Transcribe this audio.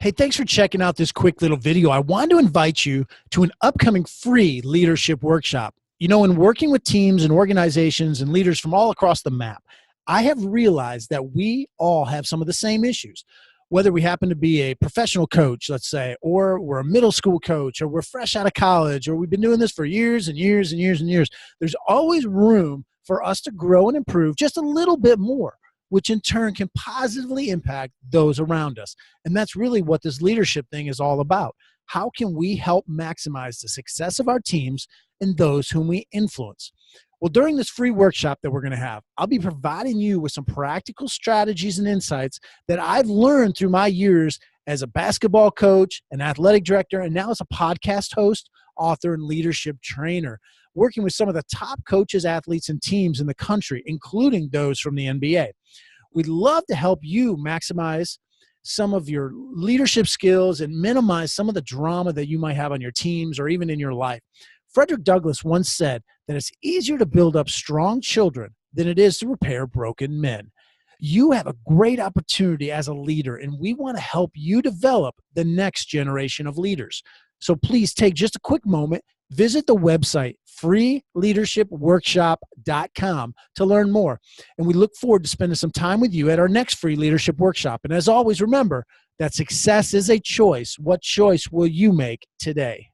Hey, thanks for checking out this quick little video. I wanted to invite you to an upcoming free leadership workshop. You know, in working with teams and organizations and leaders from all across the map, I have realized that we all have some of the same issues. Whether we happen to be a professional coach, let's say, or we're a middle school coach, or we're fresh out of college, or we've been doing this for years and years and years and years, there's always room for us to grow and improve just a little bit more, which in turn can positively impact those around us. And that's really what this leadership thing is all about. How can we help maximize the success of our teams and those whom we influence? Well, during this free workshop that we're going to have, I'll be providing you with some practical strategies and insights that I've learned through my years as a basketball coach, an athletic director, and now as a podcast host, author, and leadership trainer, working with some of the top coaches, athletes, and teams in the country, including those from the NBA. We'd love to help you maximize some of your leadership skills and minimize some of the drama that you might have on your teams or even in your life. Frederick Douglass once said that it's easier to build up strong children than it is to repair broken men. You have a great opportunity as a leader, and we want to help you develop the next generation of leaders. So please take just a quick moment, visit the website freeleadershipworkshop.com to learn more. And we look forward to spending some time with you at our next free leadership workshop. And as always, remember that success is a choice. What choice will you make today?